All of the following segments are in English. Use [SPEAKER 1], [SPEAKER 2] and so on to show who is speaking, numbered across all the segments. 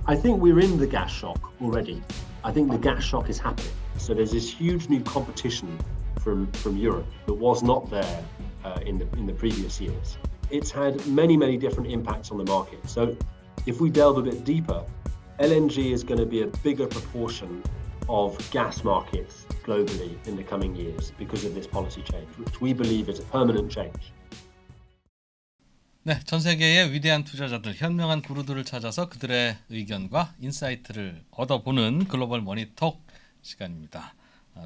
[SPEAKER 1] I think we're in the gas shock already. I think the gas shock is happening. So there's this huge new competition from Europe that was not there in the previous years. It's had many different impacts on the market. So if we delve a bit deeper, LNG is going to be a bigger proportion of gas markets globally in the coming years because of this policy change, which we believe is a permanent change.
[SPEAKER 2] 네, 전 세계의 위대한 투자자들, 현명한 구루들을 찾아서 그들의 의견과 인사이트를 얻어보는 글로벌 머니톡 시간입니다.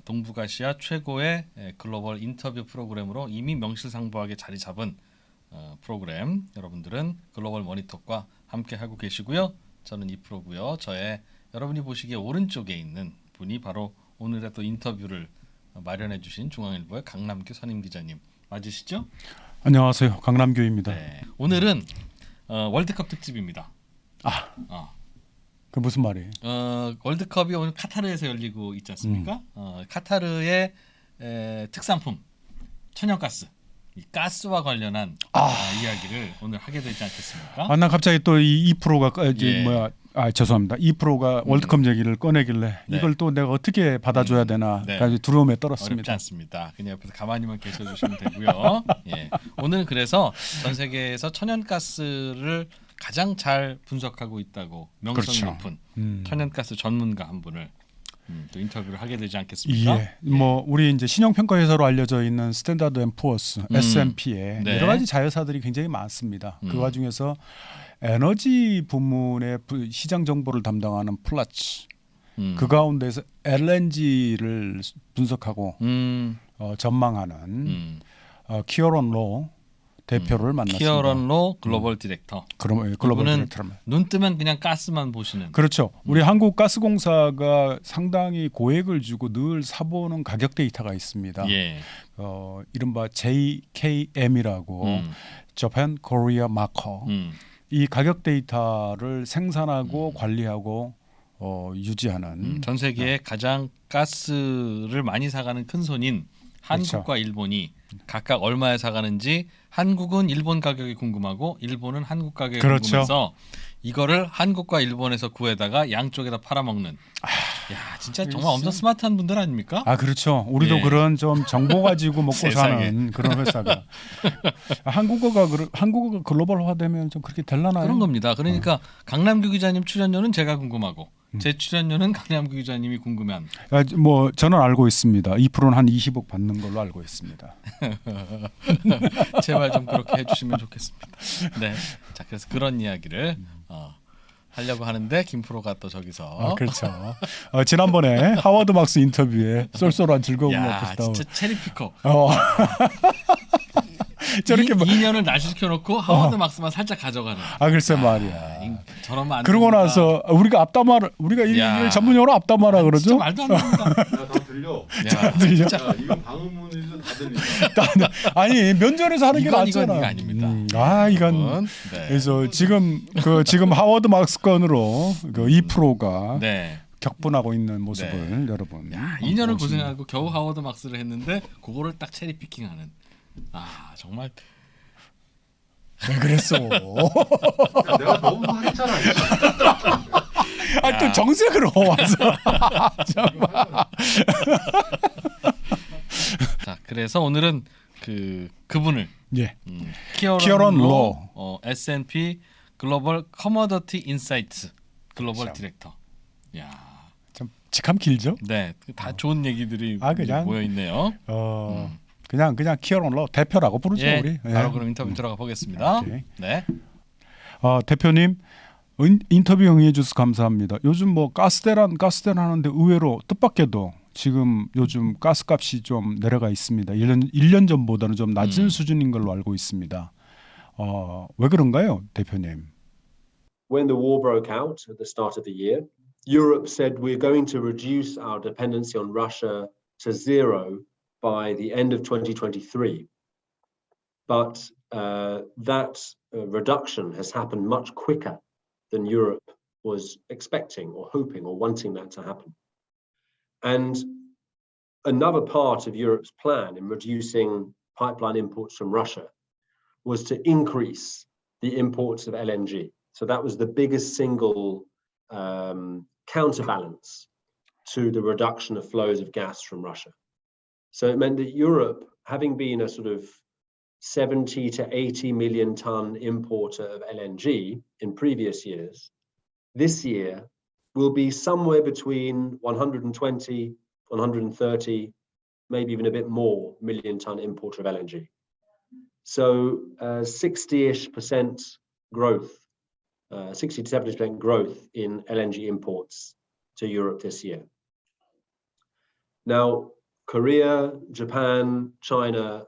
[SPEAKER 2] 동북아시아 최고의 글로벌 인터뷰 프로그램으로 이미 명실상부하게 자리 잡은 프로그램, 여러분들은 글로벌 머니톡과 함께 하고 계시고요. 저는 이 프로고요. 저의 여러분이 보시기에 오른쪽에 있는 분이 바로 오늘의 또 인터뷰를 마련해 주신 중앙일보의 강남규 선임기자님 맞으시죠?
[SPEAKER 3] 안녕하세요. 강남규입니다.
[SPEAKER 2] 네, 오늘은 월드컵 특집입니다.
[SPEAKER 3] 그 무슨 말이에요?
[SPEAKER 2] 월드컵이 오늘 카타르에서 열리고 있지 않습니까? 카타르의 특산품 천연가스, 이 가스와 관련한 이야기를 오늘 하게 되지 않겠습니까?
[SPEAKER 3] 난 갑자기 또 이 2%가
[SPEAKER 2] 예.
[SPEAKER 3] 죄송합니다. 2%가 월드컵 얘기를 꺼내길래
[SPEAKER 2] 네.
[SPEAKER 3] 이걸 또 내가 어떻게 받아줘야 되나
[SPEAKER 2] 네.
[SPEAKER 3] 두려움에
[SPEAKER 2] 어렵지
[SPEAKER 3] 떨었습니다.
[SPEAKER 2] 않습니다. 그냥 옆에서 가만히만 계셔주시면 되고요. 예. 오늘 그래서 전 세계에서 천연가스를 가장 잘 분석하고 있다고 명성
[SPEAKER 3] 그렇죠.
[SPEAKER 2] 높은 천연가스 전문가 한 분을 또 인터뷰를 하게 되지 않겠습니까?
[SPEAKER 3] 예. 뭐 우리 이제 신용평가 회사로 알려져 있는 스탠다드 앤 푸어스 S&P에
[SPEAKER 2] 네.
[SPEAKER 3] 여러 가지 자회사들이 굉장히 많습니다. 그 와중에서 에너지 부문의 시장 정보를 담당하는 플라치 그 가운데서 LNG를 분석하고 전망하는 키어런로 대표를 만났습니다.
[SPEAKER 2] 키어런로 글로벌 디렉터.
[SPEAKER 3] 글로벌 디렉터.
[SPEAKER 2] 눈 뜨면 그냥 가스만 보시는.
[SPEAKER 3] 그렇죠. 우리 한국가스공사가 상당히 고액을 주고 늘 사보는 가격 데이터가 있습니다.
[SPEAKER 2] 예.
[SPEAKER 3] 이른바 JKM이라고 Japan Korea Marker. 이 가격 데이터를 생산하고 관리하고 유지하는
[SPEAKER 2] 전 세계에 가장 가스를 많이 사가는 큰 손인 한국과
[SPEAKER 3] 그렇죠.
[SPEAKER 2] 일본이 각각 얼마에 사가는지 한국은 일본 가격이 궁금하고 일본은 한국 가격이
[SPEAKER 3] 그렇죠.
[SPEAKER 2] 궁금해서 이거를 한국과 일본에서 구해다가 양쪽에다 팔아먹는. 야, 진짜 정말 엄청 스마트한 분들 아닙니까?
[SPEAKER 3] 그렇죠. 우리도
[SPEAKER 2] 예.
[SPEAKER 3] 그런 좀 정보 가지고 먹고
[SPEAKER 2] 세상에.
[SPEAKER 3] 사는 그런 회사가 한국어가 글로벌화되면 좀 그렇게 될라나요?
[SPEAKER 2] 그런 겁니다. 그러니까 강남규 기자님 출연료는 제가 궁금하고 제 출연료는 강남규 기자님이 궁금한.
[SPEAKER 3] 뭐 저는 알고 있습니다. 2%는 한 20억 받는 걸로 알고 있습니다.
[SPEAKER 2] 제발 좀 그렇게 해주시면 좋겠습니다. 네, 자 그래서 그런 이야기를 하려고 하는데 김프로가 또 저기서
[SPEAKER 3] 그렇죠. 지난번에 하워드 막스 인터뷰에 쏠쏠한 즐거움을
[SPEAKER 2] 야
[SPEAKER 3] 맛보시다.
[SPEAKER 2] 진짜 체리피커.
[SPEAKER 3] 저렇게
[SPEAKER 2] 2년을 날씨켜놓고 하워드 막스만 살짝 가져가는.
[SPEAKER 3] 글쎄 말이야.
[SPEAKER 2] 저러면 안
[SPEAKER 3] 그러고
[SPEAKER 2] 됩니다.
[SPEAKER 3] 나서 우리가 앞담화를 우리가 이걸 전문용어로 앞담화라 그러죠.
[SPEAKER 2] 진짜 말도 안 됩니다.
[SPEAKER 4] 다 들려.
[SPEAKER 3] 들려?
[SPEAKER 4] 야, 이건 방음문에서 다 들린다.
[SPEAKER 3] 아니 면전에서 하는 게 낫잖아.
[SPEAKER 2] 이건 아닙니다.
[SPEAKER 3] 이건
[SPEAKER 2] 네.
[SPEAKER 3] 그래서 지금 하워드 막스 건으로 그 2%가
[SPEAKER 2] 네.
[SPEAKER 3] 격분하고 있는 모습을 여러분.
[SPEAKER 2] 2년을 고생하고 겨우 하워드 막스를 했는데 그거를 딱 체리피킹하는. 정말
[SPEAKER 3] 왜 그랬어?
[SPEAKER 4] 야, 내가 너무 화냈잖아.
[SPEAKER 3] 또 정색으로 와서. 정말.
[SPEAKER 2] 자 그래서 오늘은 그분을
[SPEAKER 3] 예.
[SPEAKER 2] 키어런로 S&P 글로벌 커머디티 인사이츠 글로벌
[SPEAKER 3] 그렇죠.
[SPEAKER 2] 디렉터. 야,
[SPEAKER 3] 좀 직함 길죠?
[SPEAKER 2] 네, 다 좋은 얘기들이
[SPEAKER 3] 그냥
[SPEAKER 2] 모여 있네요.
[SPEAKER 3] 그냥 키어런로 대표라고 부르죠
[SPEAKER 2] 예,
[SPEAKER 3] 우리.
[SPEAKER 2] 바로 그럼 인터뷰 들어가 보겠습니다.
[SPEAKER 3] 오케이.
[SPEAKER 2] 네.
[SPEAKER 3] 대표님 인터뷰 응해 주셔서 감사합니다. 요즘 뭐 가스대란 하는데 의외로 뜻밖에도 지금 요즘 가스값이 좀 내려가 있습니다. 1년 전보다는 좀 낮은 수준인 걸로 알고 있습니다. 왜 그런가요, 대표님?
[SPEAKER 1] When the war broke out at the start of the year, Europe said we're going to reduce our dependency on Russia to zero by the end of 2023. But that reduction has happened much quicker than Europe was expecting or hoping or wanting that to happen. And another part of Europe's plan in reducing pipeline imports from Russia was to increase the imports of LNG. So that was the biggest single counterbalance to the reduction of flows of gas from Russia. So it meant that Europe, having been a sort of 70 to 80 million ton importer of LNG in previous years, this year will be somewhere between 120, 130, maybe even a bit more million ton importer of LNG. So 60-ish% growth, 60 to 70% growth in LNG imports to Europe this year. Now, Korea, Japan, China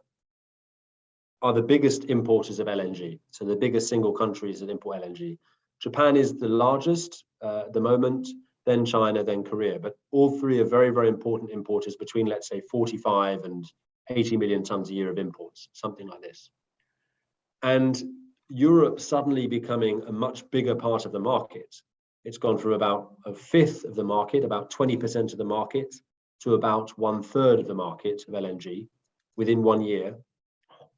[SPEAKER 1] are the biggest importers of LNG. So the biggest single countries that import LNG. Japan is the largest at the moment, then China, then Korea. But all three are very, very important importers between, let's say, 45 and 80 million tons a year of imports, something like this. And Europe suddenly becoming a much bigger part of the market. It's gone from about a fifth of the market, about 20% of the market, to about 1/3 of the market of LNG within 1 year,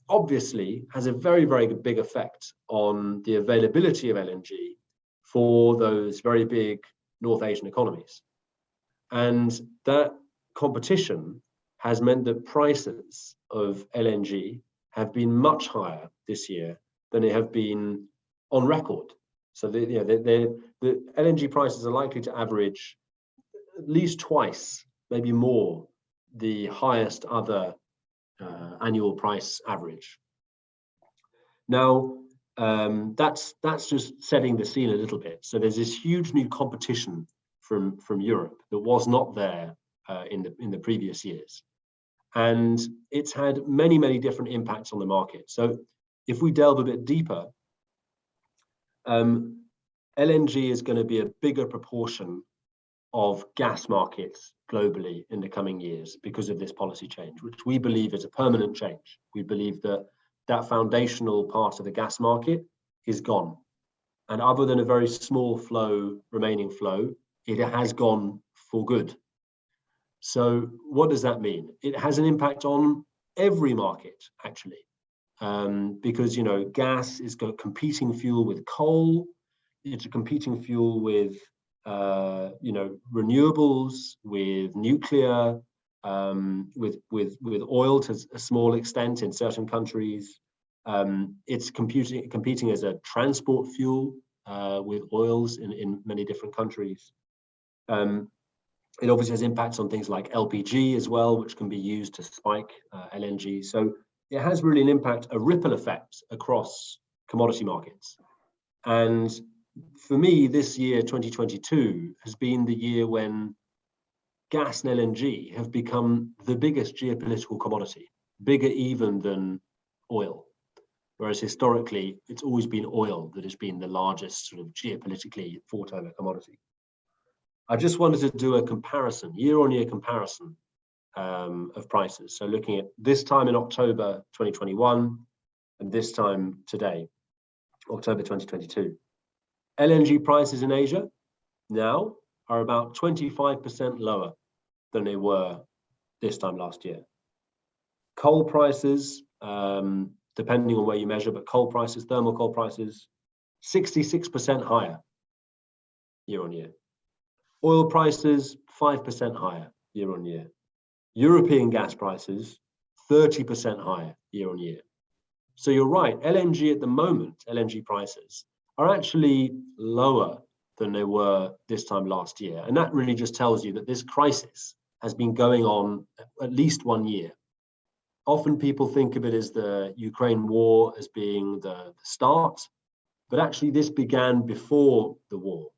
[SPEAKER 1] obviously has a very, very big effect on the availability of LNG for those very big North Asian economies. And that competition has meant that prices of LNG have been much higher this year than they have been on record. So the LNG prices are likely to average at least twice, maybe more, the highest other annual price average. Now, that's just setting the scene a little bit. So there's this huge new competition from Europe that was not there in the previous years. And it's had many, many different impacts on the market. So if we delve a bit deeper, LNG is going to be a bigger proportion of gas markets globally in the coming years because of this policy change, which we believe is a permanent change. We believe that that foundational part of the gas market is gone. And other than a very small remaining flow, it has gone for good. So what does that mean? It has an impact on every market, actually, because, gas is a competing fuel with coal. It's a competing fuel with renewables, with nuclear, with oil to a small extent in certain countries. It's competing as a transport fuel with oils in many different countries. It obviously has impacts on things like LPG as well, which can be used to spike LNG. So it has really an impact, a ripple effect across commodity markets. And for me, this year, 2022, has been the year when gas and LNG have become the biggest geopolitical commodity, bigger even than oil. Whereas historically, it's always been oil that has been the largest sort of geopolitically fought-over commodity. I just wanted to do a comparison, year-on-year comparison of prices. So looking at this time in October 2021 and this time today, October 2022. LNG prices in Asia now are about 25% lower than they were this time last year. Coal prices, depending on where you measure, but coal prices, thermal coal prices, 66% higher year on year. Oil prices, 5% higher year on year. European gas prices, 30% higher year on year. So you're right, LNG at the moment, LNG prices are actually lower than they were this time last year. And that really just tells you that this crisis has been going on at least 1 year. Often people think of it as the Ukraine war as being the start, but actually this began before the war.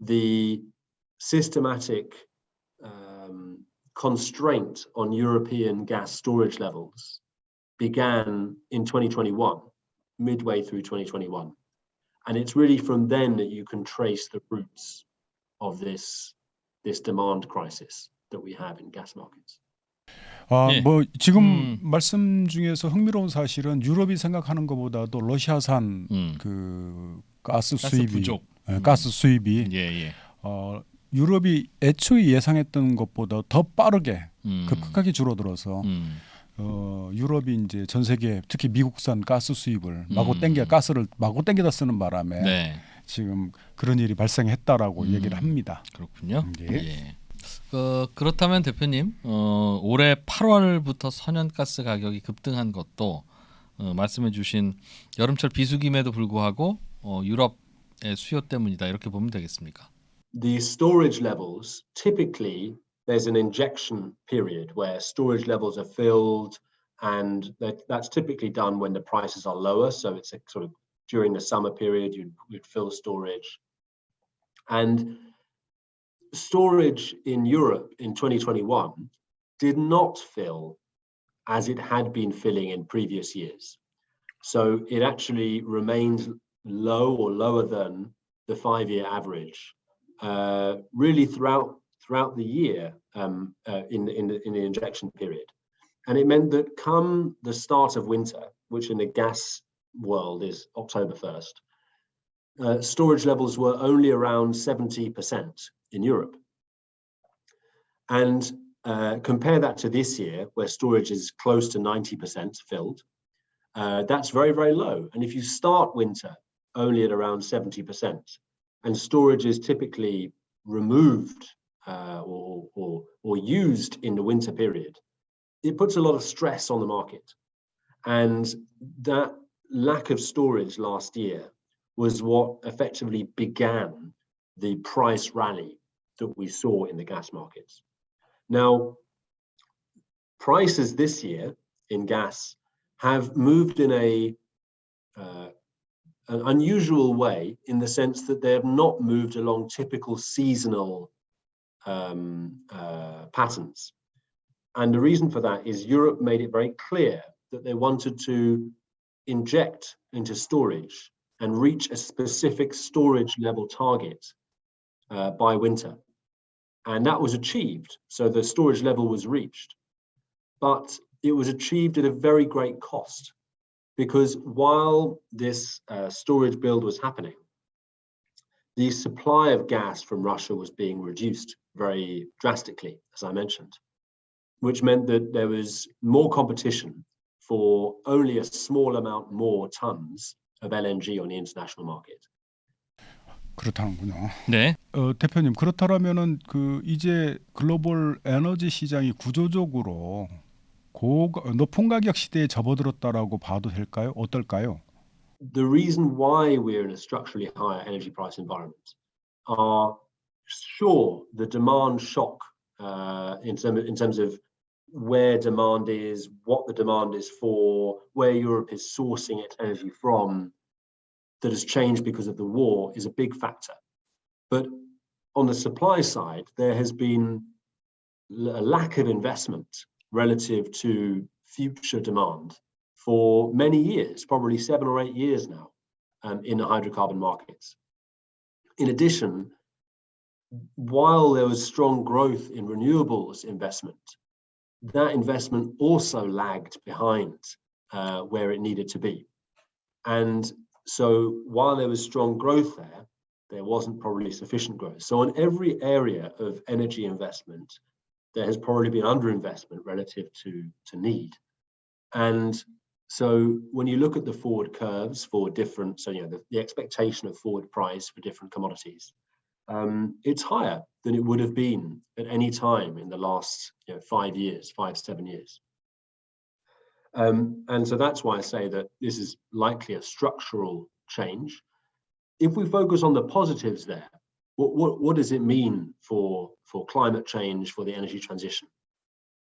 [SPEAKER 1] The systematic constraint on European gas storage levels began in 2021, midway through 2021. And it's really from then that you can trace the roots of this demand crisis that we have in gas markets.
[SPEAKER 3] 뭐 지금 말씀 중에서 흥미로운 사실은 유럽이 생각하는 것보다도 러시아산 그 가스 수입이 가스 수입이 유럽이 애초에 예상했던 것보다 더 빠르게 급격하게 줄어들어서 유럽이 이제 전 세계 특히 미국산 가스 수입을 마구 땡겨다 쓰는 바람에 지금 그런 일이 발생했다라고 얘기를 합니다.
[SPEAKER 2] 그렇군요.
[SPEAKER 3] 예.
[SPEAKER 2] 예. 그렇다면 대표님, 올해 8월부터 천연가스 가격이 급등한 것도 말씀해주신 여름철 비수기임에도 불구하고 유럽의 수요 때문이다 이렇게 보면 되겠습니까?
[SPEAKER 1] The storage levels, typically there's an injection period where storage levels are filled, and that's typically done when the prices are lower. So it's a sort of during the summer period, you'd fill storage. And storage in Europe in 2021 did not fill as it had been filling in previous years. So it actually remained low or lower than the 5-year average, really throughout the year in the injection period. And it meant that come the start of winter, which in the gas world is October 1st, storage levels were only around 70% in Europe. And compare that to this year, where storage is close to 90% filled. That's very, very low. And if you start winter only at around 70%, and storage is typically removed or used in the winter period, it puts a lot of stress on the market. And that lack of storage last year was what effectively began the price rally that we saw in the gas markets. Now, prices this year in gas have moved in an unusual way, in the sense that they have not moved along typical seasonal patterns. And the reason for that is Europe made it very clear that they wanted to inject into storage and reach a specific storage level target by winter. And that was achieved. So the storage level was reached. But it was achieved at a very great cost, because while this storage build was happening, the supply of gas from Russia was being reduced very drastically, as I mentioned, which meant that there was more competition for only a small amount more tons of LNG on the international market.
[SPEAKER 3] 그렇다는군요.
[SPEAKER 2] 네.
[SPEAKER 3] 대표님, 그렇다면은 이제 글로벌 에너지 시장이 구조적으로 높은 가격 시대에 접어들었다라고 봐도 될까요? 어떨까요?
[SPEAKER 1] The reason why we're in a structurally higher energy price environment are, sure, the demand shock in terms of where demand is, what the demand is for, where Europe is sourcing its energy from, that has changed because of the war, is a big factor. But on the supply side, there has been a lack of investment relative to future demand for many years, probably 7 or 8 years now, in the hydrocarbon markets. In addition, while there was strong growth in renewables investment, that investment also lagged behind where it needed to be. And so while there was strong growth there wasn't probably sufficient growth. So in every area of energy investment, there has probably been underinvestment relative to need. And so when you look at the forward curves for different, so the expectation of forward price for different commodities, it's higher than it would have been at any time in the last 5 years, 7 years. And so that's why I say that this is likely a structural change. If we focus on the positives there, what does it mean for climate change, for the energy transition?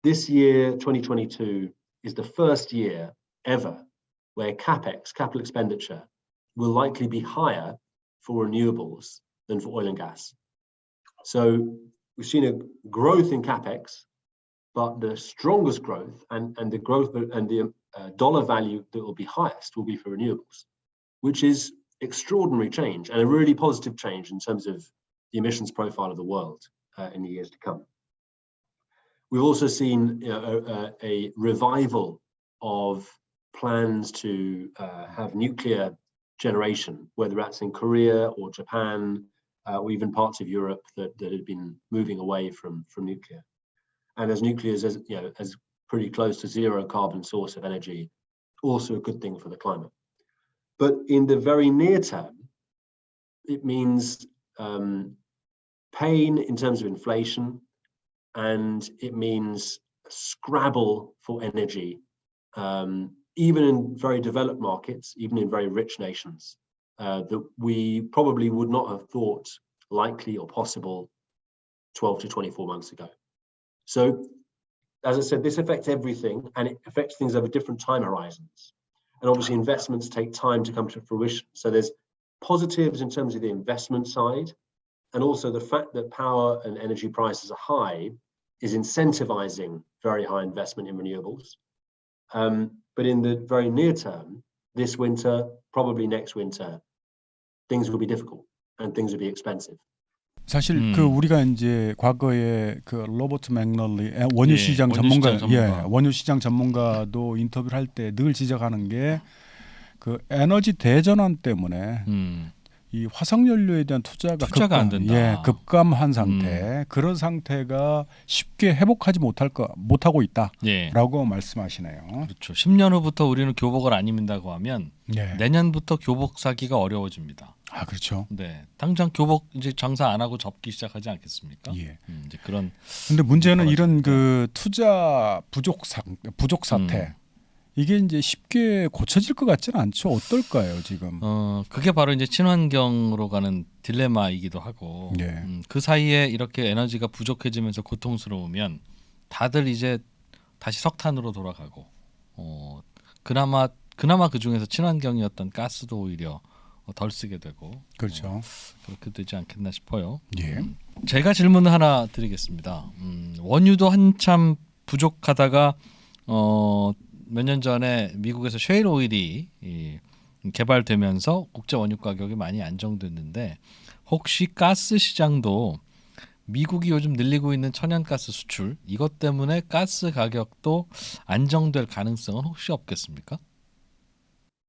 [SPEAKER 1] This year, 2022, is the first year ever where CapEx, capital expenditure, will likely be higher for renewables than for oil and gas. So we've seen a growth in CapEx, but the strongest growth and the growth and the dollar value that will be highest will be for renewables, which is extraordinary change and a really positive change in terms of the emissions profile of the world in the years to come. We've also seen a revival of plans to have nuclear generation, whether that's in Korea or Japan, or even parts of Europe that had been moving away from nuclear. And as nuclear is as pretty close to zero carbon source of energy, also a good thing for the climate. But in the very near term, it means pain in terms of inflation, and it means a scrabble for energy, even in very developed markets, even in very rich nations, that we probably would not have thought likely or possible 12 to 24 months ago. So, as I said, this affects everything, and it affects things over different time horizons. And obviously investments take time to come to fruition. So there's positives in terms of the investment side, and also the fact that power and energy prices are high is incentivizing very high investment in renewables. But in the very near term, this winter, probably next winter, things will be difficult and things will be expensive.
[SPEAKER 3] 사실 그 우리가 이제 과거에 그 로버트 맥널리 원유 시장 전문가, 원유 시장 전문가도 인터뷰를 할 때 늘 지적하는 게 그 에너지 대전환 때문에 이 화석 연료에 대한 투자가
[SPEAKER 2] 안 된다.
[SPEAKER 3] 급감한 상태, 그런 상태가 쉽게 회복하지 못하고 있다라고 말씀하시네요.
[SPEAKER 2] 그렇죠. 10년 후부터 우리는 교복을 안 입는다고 하면 내년부터 교복 사기가 어려워집니다.
[SPEAKER 3] 아, 그렇죠.
[SPEAKER 2] 네, 당장 교복 이제 장사 안 하고 접기 시작하지 않겠습니까?
[SPEAKER 3] 예.
[SPEAKER 2] 이제 그런.
[SPEAKER 3] 근데 문제는 이런 그 투자 부족 사태. 이게 이제 쉽게 고쳐질 것 같지는 않죠. 어떨까요, 지금?
[SPEAKER 2] 그게 바로 이제 친환경으로 가는 딜레마이기도 하고, 그 사이에 이렇게 에너지가 부족해지면서 고통스러우면 다들 이제 다시 석탄으로 돌아가고, 그나마 그 중에서 친환경이었던 가스도 오히려 덜 쓰게 되고, 그렇죠. 그렇게 되지 않겠나 싶어요. 제가 질문을 하나 드리겠습니다. 원유도 한참 부족하다가 몇 년 전에 미국에서 셰일 오일이 개발되면서 국제 원유 가격이 많이 안정됐는데, 혹시 가스 시장도 미국이 요즘 늘리고 있는 천연가스 수출, 이것 때문에 가스 가격도 안정될 가능성은 혹시 없겠습니까?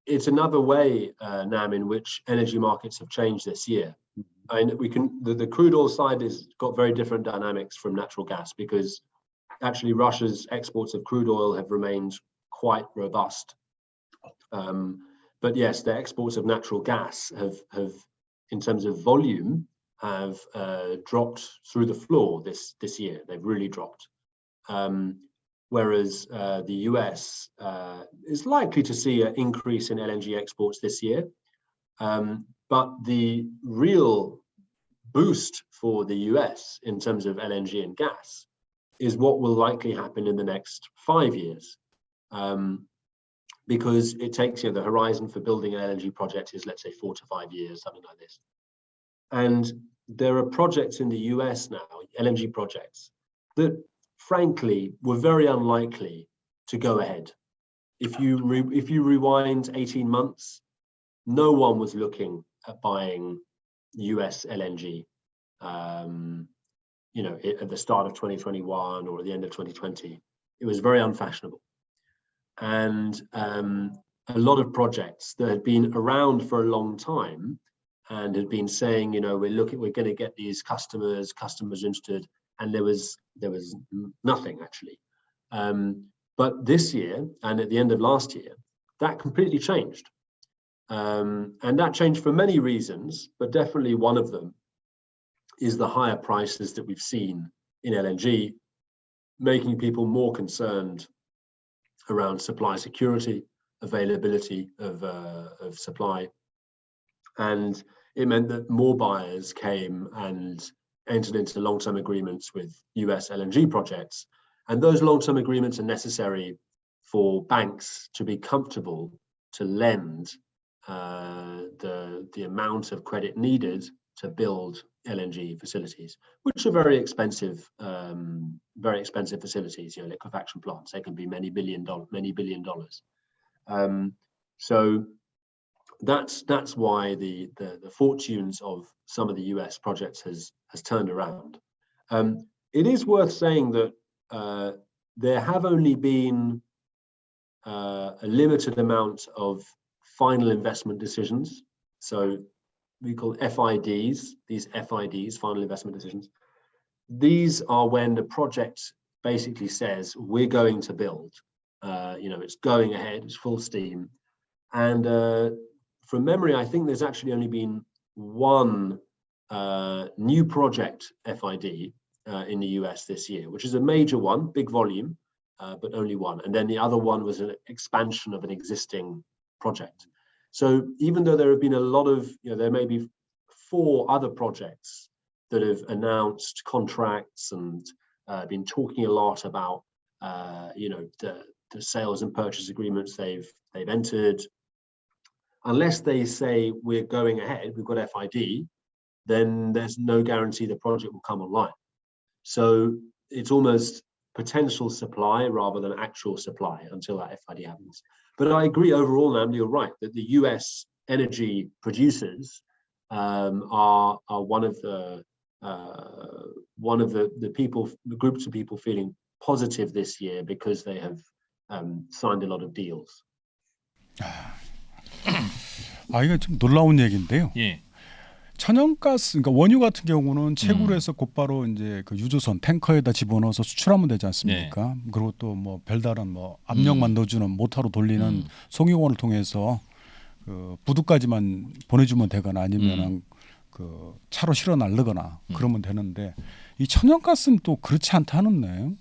[SPEAKER 1] It's another way, Nam, in which energy markets have changed this year. And the crude oil side has got very different dynamics from natural gas, because actually Russia's exports of crude oil have remained quite robust. But yes, the exports of natural gas have in terms of volume, have dropped through the floor this year. They've really dropped. Whereas the US is likely to see an increase in LNG exports this year. But the real boost for the US in terms of LNG and gas is what will likely happen in the next 5 years. Because it takes, the horizon for building an LNG project is, let's say, 4 to 5 years, something like this. And there are projects in the US now, LNG projects, that frankly were very unlikely to go ahead. If you rewind 18 months, no one was looking at buying US LNG, at the start of 2021 or at the end of 2020. It was very unfashionable. And a lot of projects that had been around for a long time and had been saying, we're going to get these customers interested, and there was nothing actually. But this year and at the end of last year, that completely changed. And that changed for many reasons, but definitely one of them is the higher prices that we've seen in LNG, making people more concerned around supply security, availability of supply. And it meant that more buyers came and entered into long-term agreements with US LNG projects. And those long-term agreements are necessary for banks to be comfortable to lend the amount of credit needed to build LNG facilities, which are very expensive facilities. Liquefaction plants, they can be many billion dollars. So that's why the fortunes of some of the US projects has turned around. It is worth saying that there have only been a limited amount of final investment decisions. So we call FIDs, these FIDs, final investment decisions. These are when the project basically says, we're going to build, it's going ahead, it's full steam. And from memory, I think there's actually only been one new project FID in the US this year, which is a major one, big volume, but only one. And then the other one was an expansion of an existing project. So even though there have been a lot of, there may be 4 other projects that have announced contracts and been talking a lot about, the sales and purchase agreements they've entered. Unless they say we're going ahead, we've got FID, then there's no guarantee the project will come online. So it's almost potential supply rather than actual supply until that FID happens. But I agree overall, Nam, you're right, that the US energy producers are one of the people, the groups of people feeling positive this year because they have signed a lot of deals.
[SPEAKER 3] 이거 좀 놀라운 얘기인데요.
[SPEAKER 2] 예.
[SPEAKER 3] 천연가스, 그러니까 원유 같은 경우는 채굴을 해서 곧바로 이제 그 유조선 탱커에다 집어넣어서 수출하면 되지 않습니까? 네. 그리고 또 뭐 별다른 뭐 압력만 넣어주는 모터로 돌리는 송유원을 통해서 그 부두까지만 보내주면 되거나 아니면은 그 차로 실어 날르거나 그러면 되는데 이 천연가스는 또 그렇지 않다는데요.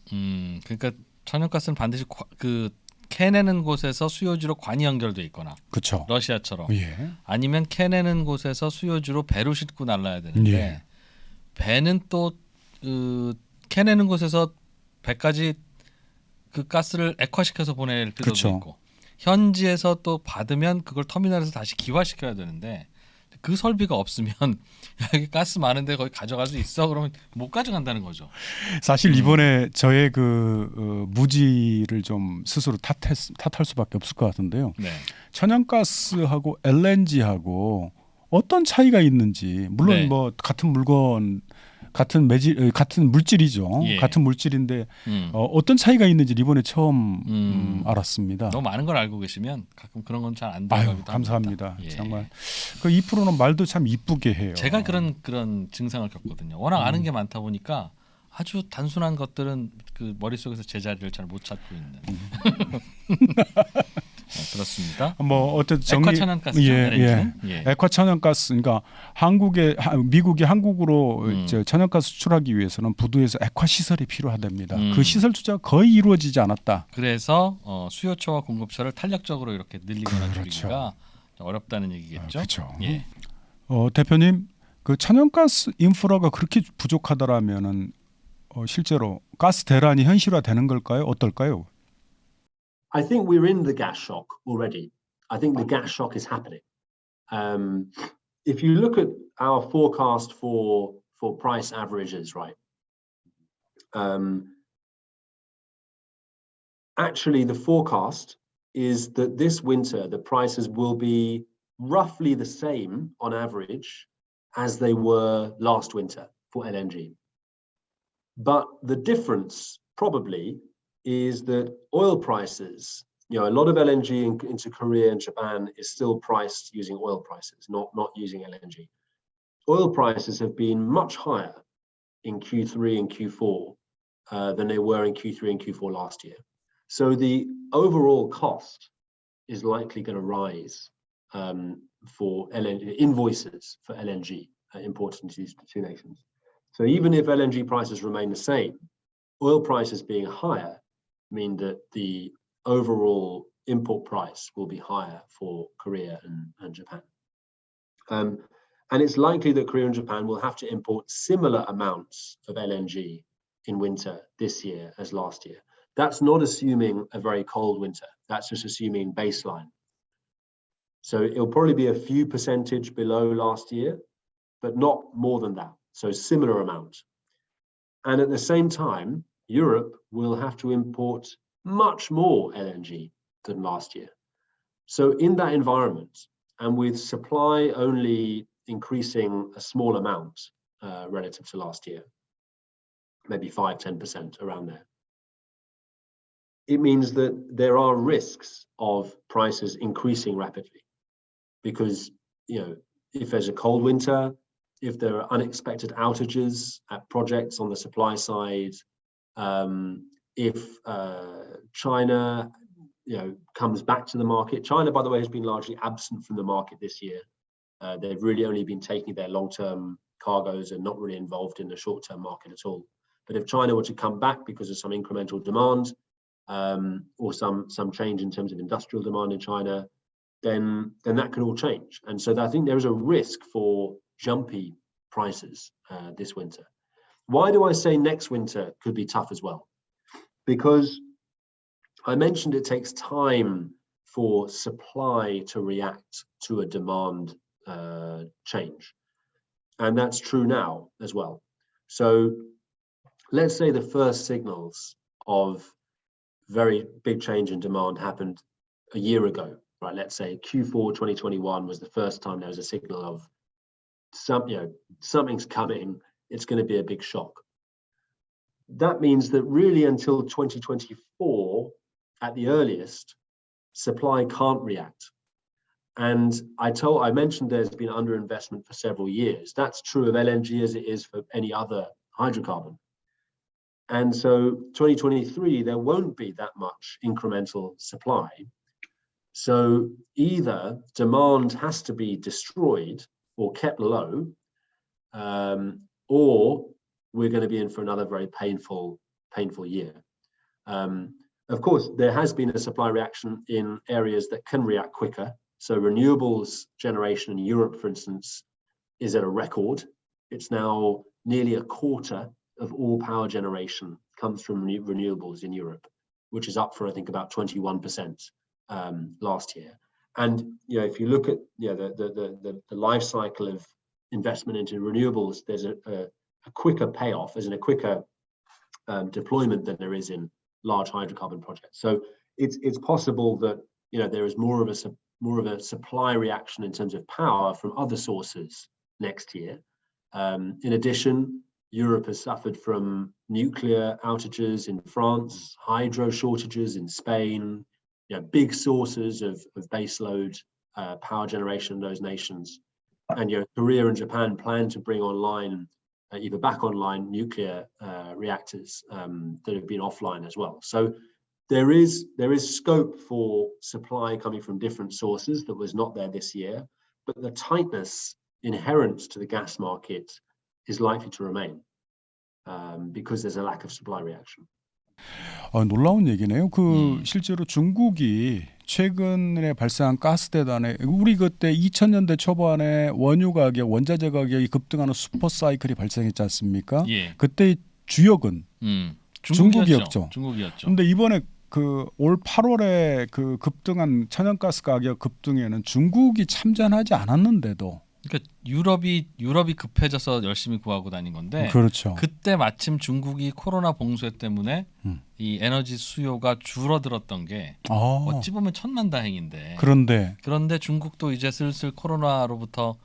[SPEAKER 2] 그러니까 천연가스는 반드시 그 캐내는 곳에서 수요지로 관이 연결돼 있거나,
[SPEAKER 3] 그렇죠.
[SPEAKER 2] 러시아처럼,
[SPEAKER 3] 예.
[SPEAKER 2] 아니면 캐내는 곳에서 수요지로 배로 싣고 날라야 되는데
[SPEAKER 3] 예.
[SPEAKER 2] 배는 또 캐내는 곳에서 배까지 그 가스를 액화시켜서 보낼 필요도
[SPEAKER 3] 그렇죠.
[SPEAKER 2] 있고, 현지에서 또 받으면 그걸 터미널에서 다시 기화시켜야 되는데 그 설비가 없으면 여기 가스 많은데 거기 가져갈 수 있어? 그러면 못 가져간다는 거죠.
[SPEAKER 3] 사실 이번에 저의 그 무지를 좀 스스로 탓할 수밖에 없을 것 같은데요.
[SPEAKER 2] 네.
[SPEAKER 3] 천연가스하고 LNG하고 어떤 차이가 있는지, 물론
[SPEAKER 2] 네.
[SPEAKER 3] 뭐 같은 물건, 같은 물질이죠.
[SPEAKER 2] 예.
[SPEAKER 3] 같은 물질인데 어떤 차이가 있는지 이번에 처음 알았습니다.
[SPEAKER 2] 너무 많은 걸 알고 계시면 가끔 그런 건 잘 안 들어가기도
[SPEAKER 3] 감사합니다.
[SPEAKER 2] 합니다. 예.
[SPEAKER 3] 정말 그 2%는 말도 참 이쁘게 해요.
[SPEAKER 2] 제가 그런 증상을 겪거든요. 워낙 아는 게 많다 보니까 아주 단순한 것들은 그 머릿속에서 제자리를 잘 못 찾고 있는. 그렇습니다.
[SPEAKER 3] 뭐 어쨌든
[SPEAKER 2] 액화천연가스죠.
[SPEAKER 3] 예. 액화천연가스, 그러니까 미국이 한국으로 천연가스 수출하기 위해서는 부두에서 액화 시설이 필요하답니다. 그 시설 투자가 거의 이루어지지 않았다.
[SPEAKER 2] 그래서 수요처와 공급처를 탄력적으로 이렇게 늘리거나
[SPEAKER 3] 그렇죠.
[SPEAKER 2] 줄이기가 어렵다는 얘기겠죠.
[SPEAKER 3] 그렇죠.
[SPEAKER 2] 예.
[SPEAKER 3] 대표님, 그 천연가스 인프라가 그렇게 부족하다라면은 실제로 가스 대란이 현실화되는 걸까요? 어떨까요?
[SPEAKER 1] I think we're in the gas shock already. I think the gas shock is happening. If you look at our forecast for price averages, right? Actually, the forecast is that this winter the prices will be roughly the same on average as they were last winter for LNG. But the difference probably is that oil prices, a lot of LNG into Korea and Japan is still priced using oil prices, not using LNG. Oil prices have been much higher in Q3 and Q4 than they were in Q3 and Q4 last year. So the overall cost is likely going to rise for LNG invoices for LNG imported into these two nations. So even if LNG prices remain the same, oil prices being higher mean that the overall import price will be higher for Korea and Japan. And it's likely that Korea and Japan will have to import similar amounts of LNG in winter this year as last year. That's not assuming a very cold winter. That's just assuming baseline. So it'll probably be a few percentage below last year, but not more than that. So similar amount. And at the same time, Europe will have to import much more LNG than last year. So in that environment, and with supply only increasing a small amount relative to last year, maybe 5-10% around there, it means that there are risks of prices increasing rapidly. Because, if there's a cold winter, if there are unexpected outages at projects on the supply side, if China, comes back to the market. China, by the way, has been largely absent from the market this year. They've really only been taking their long-term cargoes and not really involved in the short-term market at all. But if China were to come back because of some incremental demand or some change in terms of industrial demand in China, then that could all change. And so I think there is a risk for jumpy prices this winter. Why do I say next winter could be tough as well? Because I mentioned it takes time for supply to react to a demand change. And that's true now as well. So let's say the first signals of very big change in demand happened a year ago, right? Let's say Q4 2021 was the first time there was a signal of something's coming, it's going to be a big shock. That means that really until 2024, at the earliest, supply can't react. And I mentioned there's been underinvestment for several years. That's true of LNG as it is for any other hydrocarbon. And so 2023, there won't be that much incremental supply. So either demand has to be destroyed or kept low, or we're going to be in for another very painful year. Of course, there has been a supply reaction in areas that can react quicker. So renewables generation in Europe, for instance, is at a record. It's now nearly a quarter of all power generation comes from renewables in Europe, which is up for, I think, about 21% last year. And if you look at the life cycle of investment into renewables, there's a quicker payoff, there's a quicker deployment than there is in large hydrocarbon projects. So it's possible that there is more of a supply reaction in terms of power from other sources next year. In addition, Europe has suffered from nuclear outages in France, hydro shortages in Spain, big sources of baseload power generation in those nations. And Korea and Japan plan to bring online, either back online nuclear reactors that have been offline as well. So there is scope for supply coming from different sources that was not there this year, but the tightness inherent to the gas market is likely to remain because there's a lack of supply reaction.
[SPEAKER 3] 놀라운 얘기네요. 실제로 중국이 최근에 발생한 가스 대란에 우리 그때 2000년대 초반에 원유 가격, 원자재 가격이 급등하는 슈퍼 사이클이 발생했지 않습니까?
[SPEAKER 2] 예.
[SPEAKER 3] 그때 주역은 중국이었죠. 그런데 이번에 올 8월에 급등한 천연가스 가격 급등에는 중국이 참전하지 않았는데도.
[SPEAKER 2] 그러니까 유럽이 급해져서 열심히 구하고 다닌 건데,
[SPEAKER 3] 그렇죠.
[SPEAKER 2] 그때 마침 중국이 코로나 봉쇄 때문에 이 에너지 수요가 줄어들었던 게 어찌 보면 천만다행인데. 그런데 중국도 이제 슬슬 코로나로부터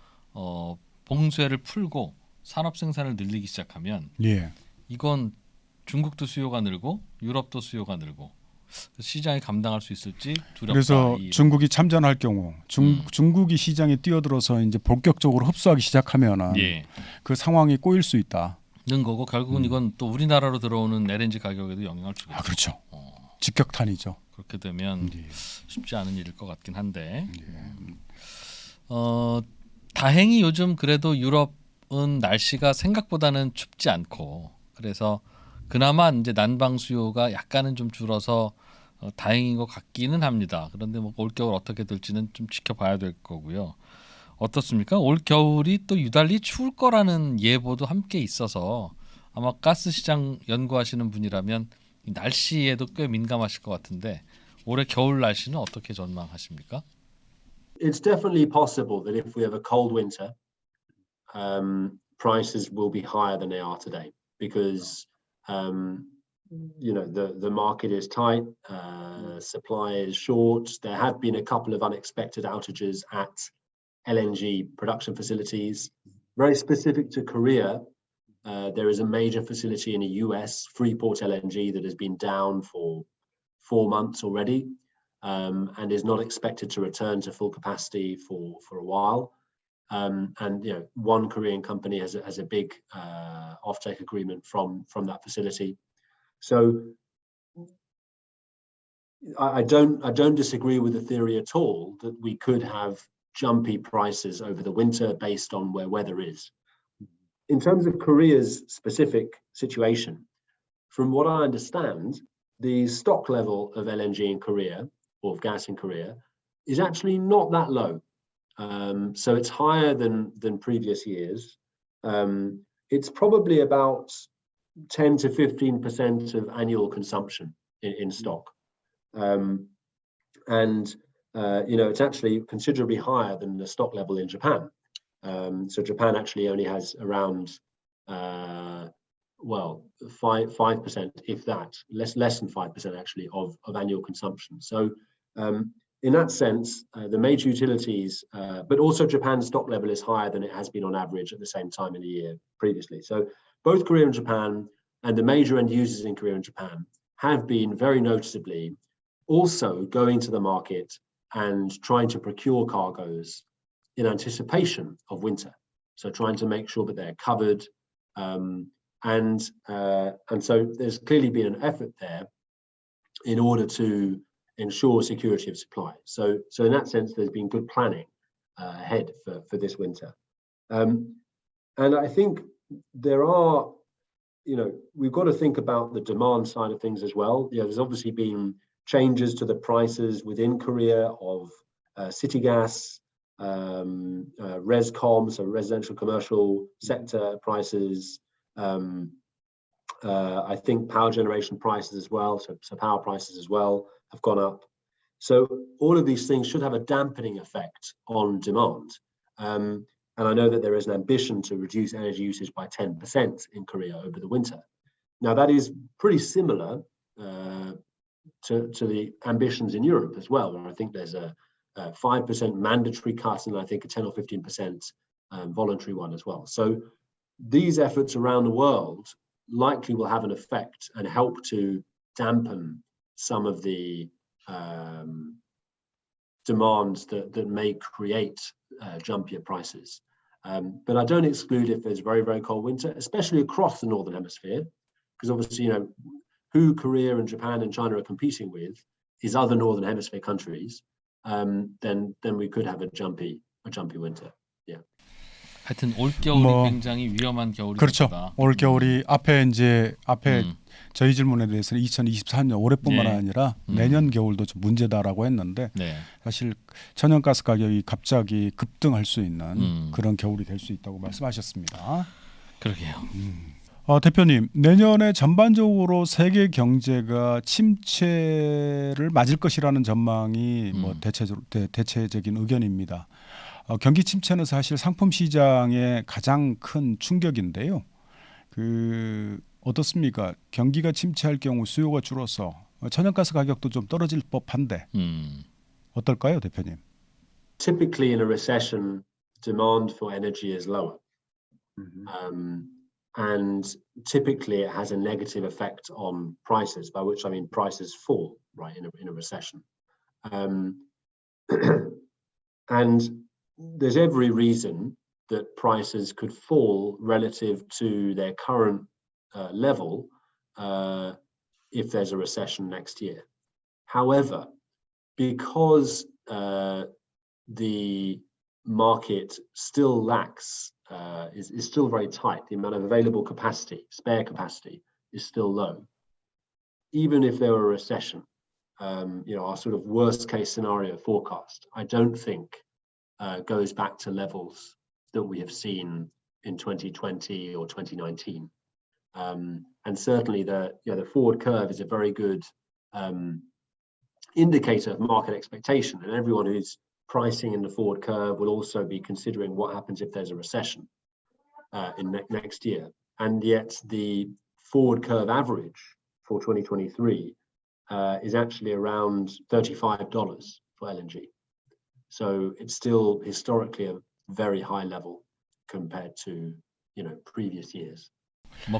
[SPEAKER 2] 봉쇄를 풀고 산업 생산을 늘리기 시작하면 이건 중국도 수요가 늘고 유럽도 수요가 늘고 시장이 감당할 수 있을지 두렵다.
[SPEAKER 3] 그래서 중국이 참전할 경우 중국이 시장에 뛰어들어서 이제 본격적으로 흡수하기 시작하면은 그 상황이 꼬일 수 있다는
[SPEAKER 2] 거고, 결국은 이건 또 우리나라로 들어오는 LNG 가격에도 영향을 주겠죠.
[SPEAKER 3] 그렇죠. 직격탄이죠.
[SPEAKER 2] 그렇게 되면 쉽지 않은 일일 것 같긴 한데. 다행히 요즘 그래도 유럽은 날씨가 생각보다는 춥지 않고, 그래서 그나마 이제 난방 수요가 약간은 좀 줄어서 다행인 것 같기는 합니다. 그런데 올겨울 어떻게 될지는 좀 지켜봐야 될 거고요. 어떻습니까? 올 겨울이 또 유달리 추울 거라는 예보도 함께 있어서 아마 가스 시장 연구하시는 분이라면 날씨에도 꽤 민감하실 것 같은데 올해 겨울 날씨는 어떻게 전망하십니까?
[SPEAKER 1] It's definitely possible that if we have a cold winter, prices will be higher than they are today because the market is tight, supply is short. There have been a couple of unexpected outages at LNG production facilities. Very specific to Korea, there is a major facility in the US, Freeport LNG, that has been down for 4 months already and is not expected to return to full capacity for a while. And one Korean company has a big offtake agreement from that facility. So I don't disagree with the theory at all that we could have jumpy prices over the winter based on where weather is. In terms of Korea's specific situation, from what I understand, the stock level of LNG in Korea, or of gas in Korea, is actually not that low. So it's higher than previous years. It's probably about 10 to 15% of annual consumption in stock. It's actually considerably higher than the stock level in Japan. So Japan actually only has around 5%, if that, less than 5% actually of annual consumption. So in that sense, the major utilities, but also Japan's stock level is higher than it has been on average at the same time in the year previously. So both Korea and Japan, and the major end users in Korea and Japan, have been very noticeably also going to the market and trying to procure cargoes in anticipation of winter. So trying to make sure that they're covered. And so there's clearly been an effort there in order to ensure security of supply. So in that sense, there's been good planning ahead for this winter. And I think there are, we've got to think about the demand side of things as well. There's obviously been changes to the prices within Korea of city gas, rescom, so residential commercial sector prices. I think power generation prices as well, so power prices as well have gone up. So all of these things should have a dampening effect on demand. And I know that there is an ambition to reduce energy usage by 10% in Korea over the winter. Now that is pretty similar to the ambitions in Europe as well, where I think there's a 5% mandatory cut and I think a 10 or 15% voluntary one as well. So these efforts around the world likely will have an effect and help to dampen some of the demands that may create jumpier prices. But I don't exclude if there's a very, very cold winter, especially across the Northern Hemisphere, because obviously, who Korea and Japan and China are competing with is other Northern Hemisphere countries, then we could have a jumpy winter. Yeah.
[SPEAKER 2] 하여튼 올 겨울이 굉장히 위험한 겨울이
[SPEAKER 3] 그렇죠.
[SPEAKER 2] 될 거다.
[SPEAKER 3] 올 겨울이 앞에 저희 질문에 대해서는 2024년 올해뿐만 아니라 내년 겨울도 좀 문제다라고 했는데 사실 천연가스 가격이 갑자기 급등할 수 있는 그런 겨울이 될 수 있다고 말씀하셨습니다.
[SPEAKER 2] 그러게요.
[SPEAKER 3] 대표님, 내년에 전반적으로 세계 경제가 침체를 맞을 것이라는 전망이 대체적인 의견입니다. 경기 침체는 사실 상품 시장의 가장 큰 충격인데요. 어떻습니까? 경기가 침체할 경우 수요가 줄어서 천연가스 가격도 좀 떨어질 법한데 어떨까요, 대표님?
[SPEAKER 1] Typically in a recession, demand for energy is lower. And typically it has a negative effect on prices, by which I mean prices fall, right, in a recession. And there's every reason that prices could fall relative to their current level if there's a recession next year. However, because the market still lacks, is still very tight, the amount of available capacity, spare capacity, is still low. Even if there were a recession, our sort of worst case scenario forecast, I don't think goes back to levels that we have seen in 2020 or 2019. And certainly the forward curve is a very good indicator of market expectation, and everyone who's pricing in the forward curve will also be considering what happens if there's a recession in next year. And yet the forward curve average for 2023 is actually around $35 for LNG. So it's still historically a very high level compared to previous years.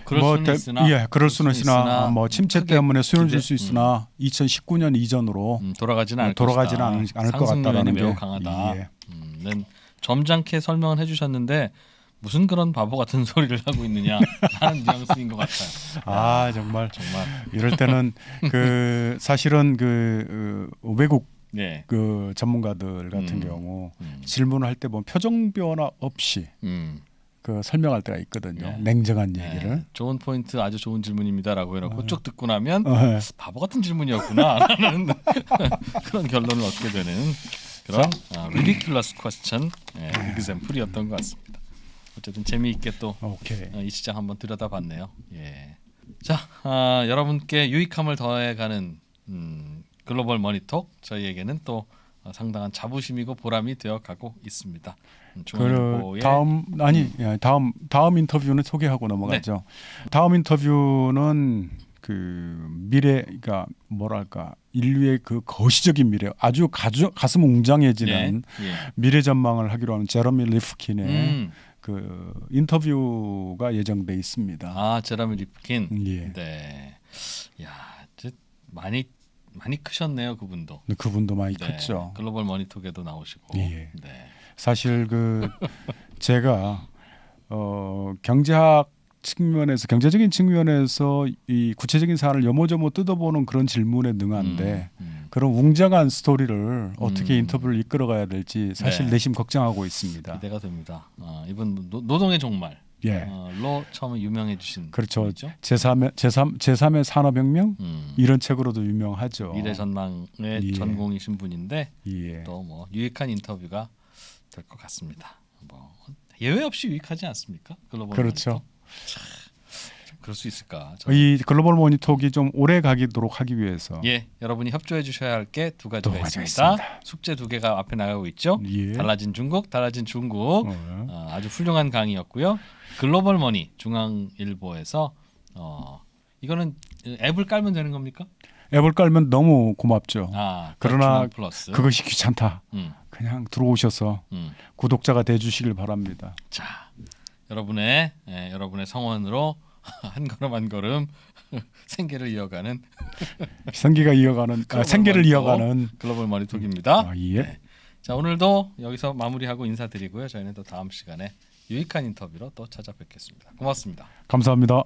[SPEAKER 2] 그럴 수는 있으나
[SPEAKER 3] 침체 때문에 수요는 줄 수 있으나 2019년 이전으로
[SPEAKER 2] 돌아가지는 않을
[SPEAKER 3] 것 같다라는 게
[SPEAKER 2] 매우 강하다. 점잖게 설명을 해주셨는데 무슨 그런 바보 같은 소리를 하고 있느냐 하는 뉘앙스인 것 같아요.
[SPEAKER 3] 정말 이럴 때는 사실은 외국
[SPEAKER 2] 네.
[SPEAKER 3] 그 전문가들 같은 경우 질문을 할 때 보면 표정 변화 없이 그 설명할 때가 있거든요.
[SPEAKER 2] 네.
[SPEAKER 3] 냉정한 얘기를.
[SPEAKER 2] 네. 좋은 포인트, 아주 좋은 질문입니다라고 해놓고 쭉 듣고 나면
[SPEAKER 3] 네.
[SPEAKER 2] 바보 같은 질문이었구나라는 그런 결론을 얻게 되는 그런 ridiculous question example이었던 것 같습니다. 어쨌든 재미있게 또 이 시장 한번 들여다봤네요. 예. 자, 여러분께 유익함을 더해가는 글로벌 머니톡, 저희에게는 또 상당한 자부심이고 보람이 되어가고 있습니다. 중앙일보의
[SPEAKER 3] 다음 인터뷰는 소개하고 넘어가죠. 네. 다음 인터뷰는 그 미래, 그러니까 뭐랄까 인류의 그 거시적인 미래, 아주 가슴 웅장해지는 미래 전망을 하기로 하는 제러미 리프킨의 그 인터뷰가 예정돼 있습니다.
[SPEAKER 2] 아, 제러미 리프킨.
[SPEAKER 3] 예.
[SPEAKER 2] 네. 야, 많이 크셨네요, 그분도.
[SPEAKER 3] 그분도 많이 컸죠.
[SPEAKER 2] 글로벌 머니톡에도 나오시고.
[SPEAKER 3] 예.
[SPEAKER 2] 네.
[SPEAKER 3] 사실 그 제가 경제학 측면에서, 경제적인 측면에서 이 구체적인 사안을 요모조모 뜯어보는 그런 질문에 능한데 그런 웅장한 스토리를 어떻게 인터뷰를 이끌어가야 될지 사실 내심 걱정하고 있습니다.
[SPEAKER 2] 기대가 됩니다. 이번 노동의 종말.
[SPEAKER 3] 예.
[SPEAKER 2] 로 처음에 유명해주신
[SPEAKER 3] 그렇죠.
[SPEAKER 2] 분이죠?
[SPEAKER 3] 제3의 산업혁명 이런 책으로도 유명하죠.
[SPEAKER 2] 미래 전망의 전공이신 분인데
[SPEAKER 3] 예.
[SPEAKER 2] 또 뭐 유익한 인터뷰가 될 것 같습니다. 뭐 예외 없이 유익하지 않습니까? 글로벌
[SPEAKER 3] 그렇죠.
[SPEAKER 2] 머니톡. 참, 그럴 수 있을까?
[SPEAKER 3] 이 글로벌 머니톡이 좀 오래 가도록 하기 위해서
[SPEAKER 2] 여러분이 협조해 주셔야 할 게 두 가지가 있습니다. 숙제 2개가 앞에 나가고 있죠. 달라진 중국, 달라진 중국. 아주 훌륭한 강의였고요. 글로벌 머니 중앙일보에서 이거는 앱을 깔면 되는 겁니까?
[SPEAKER 3] 앱을 깔면 너무 고맙죠. 그러나
[SPEAKER 2] 플러스.
[SPEAKER 3] 그것이 귀찮다. 그냥 들어오셔서 구독자가 돼주시길 바랍니다.
[SPEAKER 2] 자, 여러분의 성원으로 한 걸음 한 걸음 생계를 이어가는
[SPEAKER 3] 생계를 이어가는
[SPEAKER 2] 글로벌 머니톡입니다.
[SPEAKER 3] 예.
[SPEAKER 2] 네. 자, 오늘도 여기서 마무리하고 인사드리고요. 저희는 또 다음 시간에 유익한 인터뷰로 또 찾아뵙겠습니다. 고맙습니다.
[SPEAKER 3] 감사합니다.